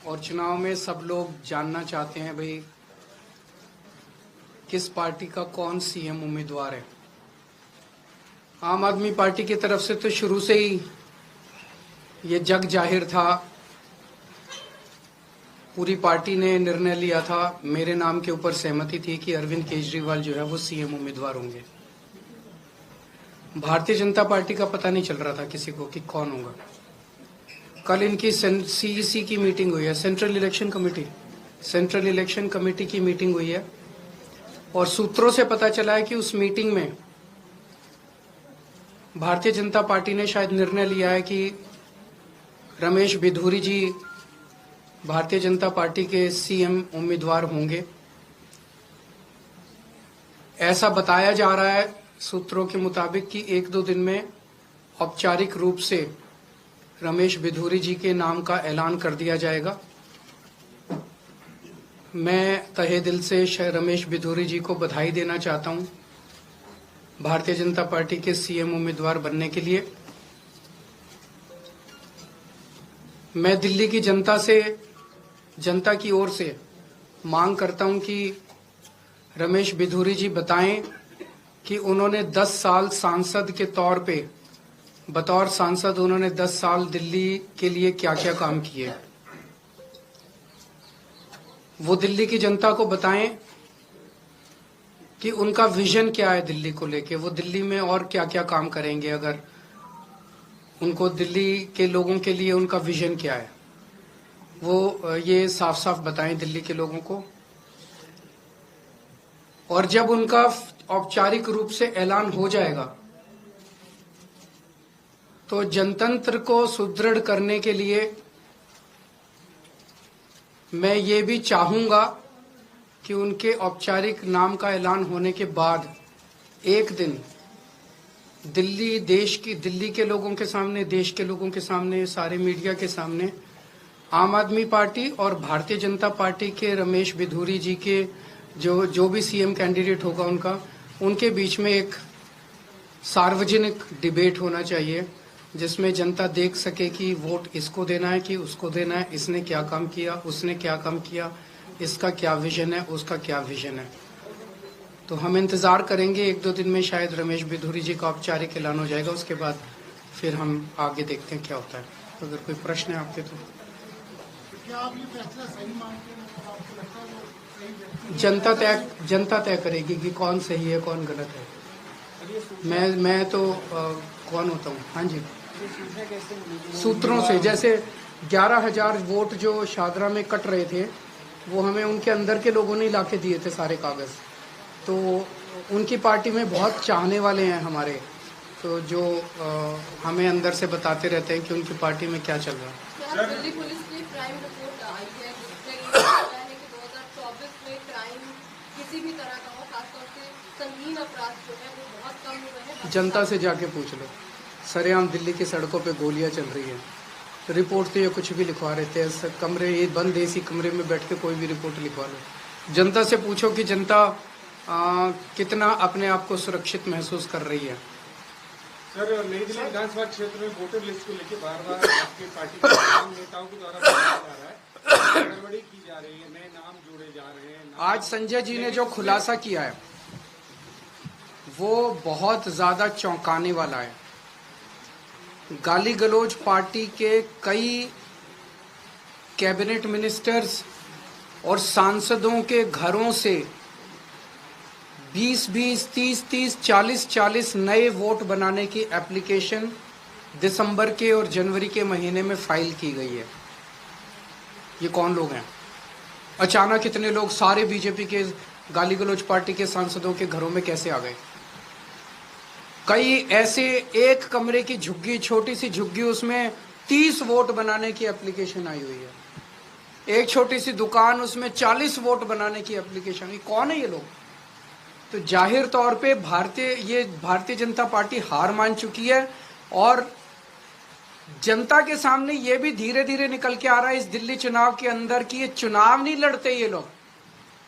और चुनाव में सब लोग जानना चाहते हैं भाई किस पार्टी का कौन सीएम उम्मीदवार है। आम आदमी पार्टी की तरफ से तो शुरू से ही ये जग जाहिर था, पूरी पार्टी ने निर्णय लिया था, मेरे नाम के ऊपर सहमति थी कि अरविंद केजरीवाल जो है वो सीएम उम्मीदवार होंगे। भारतीय जनता पार्टी का पता नहीं चल रहा था किसी को कि कौन होगा। कल इनकी सीईसी की मीटिंग हुई है, सेंट्रल इलेक्शन कमेटी की मीटिंग हुई है और सूत्रों से पता चला है कि उस मीटिंग में भारतीय जनता पार्टी ने शायद निर्णय लिया है कि रमेश बिधूरी जी भारतीय जनता पार्टी के सीएम उम्मीदवार होंगे। ऐसा बताया जा रहा है सूत्रों के मुताबिक कि 1-2 दिन में औपचारिक रूप से रमेश बिधूरी जी के नाम का ऐलान कर दिया जाएगा। मैं तहे दिल से रमेश बिधूरी जी को बधाई देना चाहता हूं भारतीय जनता पार्टी के सीएम उम्मीदवार बनने के लिए। मैं दिल्ली की जनता की ओर से मांग करता हूं कि रमेश बिधूरी जी बताएं कि उन्होंने 10 साल सांसद के तौर पे बतौर सांसद उन्होंने 10 साल दिल्ली के लिए क्या क्या काम किए। वो दिल्ली की जनता को बताएं कि उनका विजन क्या है दिल्ली को लेके, वो दिल्ली में और क्या क्या काम करेंगे। अगर उनको दिल्ली के लोगों के लिए उनका विजन क्या है वो ये साफ साफ बताएं दिल्ली के लोगों को। और जब उनका औपचारिक रूप से ऐलान हो जाएगा तो जनतंत्र को सुदृढ़ करने के लिए मैं ये भी चाहूंगा कि उनके औपचारिक नाम का ऐलान होने के बाद एक दिन दिल्ली के लोगों के सामने, देश के लोगों के सामने, सारे मीडिया के सामने आम आदमी पार्टी और भारतीय जनता पार्टी के रमेश बिधूरी जी के जो भी सीएम कैंडिडेट होगा उनके बीच में एक सार्वजनिक डिबेट होना चाहिए जिसमें जनता देख सके कि वोट इसको देना है कि उसको देना है, इसने क्या काम किया, उसने क्या काम किया, इसका क्या विजन है, उसका क्या विजन है। तो हम इंतजार करेंगे 1-2 दिन में शायद रमेश बिधूरी जी का औपचारिक ऐलान हो जाएगा, उसके बाद फिर हम आगे देखते हैं क्या होता है। तो अगर कोई प्रश्न है आपके तो क्या आप ये फैसला सही मानते हैं? आपको लगता है वो सही? जनता तय करेगी कि कौन सही है कौन गलत है। मैं तो कौन होता हूँ। हाँ जी, सूत्रों से जैसे 11,000 वोट जो शादरा में कट रहे थे वो हमें उनके अंदर के लोगों ने ला के दिए थे सारे कागज। तो उनकी पार्टी में बहुत चाहने वाले हैं हमारे, तो जो हमें अंदर से बताते रहते हैं कि उनकी पार्टी में क्या चल रहा है। दिल्ली पुलिस की क्राइम रिपोर्ट आई है जिसमें ये बताया है कि 2024 में क्राइम किसी भी तरह का हो, खासतौर से संगीन अपराध जो है वो बहुत कम हुए हैं। जनता से जाके पूछ लो, सरेआम दिल्ली की सड़कों पे गोलियां चल रही हैं। रिपोर्ट तो ये कुछ भी लिखवा रहे थे, कमरे ये बंद एसी कमरे में बैठ के कोई भी रिपोर्ट लिखवा लो। जनता से पूछो कि जनता कितना अपने आप को सुरक्षित महसूस कर रही है। सर, नई दिल्ली विधानसभा क्षेत्र में वोटर लिस्ट को लेकर बार-बार आपकी पार्टी के नेताओं के द्वारा बताया जा रहा है, गड़बड़ी की जा रही है, नए नाम जोड़े जा रहे हैं। आज संजय जी ने जो खुलासा किया है वो बहुत ज्यादा चौंकाने वाला है। गाली गलौज पार्टी के कई कैबिनेट मिनिस्टर्स और सांसदों के घरों से 20-20, 30-30, 40-40 नए वोट बनाने की एप्लीकेशन दिसंबर के और जनवरी के महीने में फाइल की गई है। ये कौन लोग हैं? अचानक इतने लोग सारे बीजेपी के गाली गलौज पार्टी के सांसदों के घरों में कैसे आ गए? कई ऐसे एक कमरे की झुग्गी, छोटी सी झुग्गी, उसमें 30 वोट बनाने की एप्लीकेशन आई हुई है। एक छोटी सी दुकान, उसमें 40 वोट बनाने की एप्लीकेशन। ये कौन है ये लोग? तो जाहिर तौर पे भारतीय जनता पार्टी हार मान चुकी है और जनता के सामने ये भी धीरे धीरे निकल के आ रहा है इस दिल्ली चुनाव के अंदर कि ये चुनाव नहीं लड़ते, ये लोग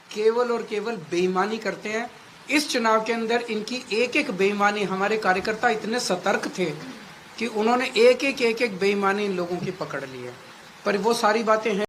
केवल और केवल बेईमानी करते हैं। इस चुनाव के अंदर इनकी एक एक बेईमानी, हमारे कार्यकर्ता इतने सतर्क थे कि उन्होंने एक एक बेईमानी इन लोगों की पकड़ ली है। पर वो सारी बातें हैं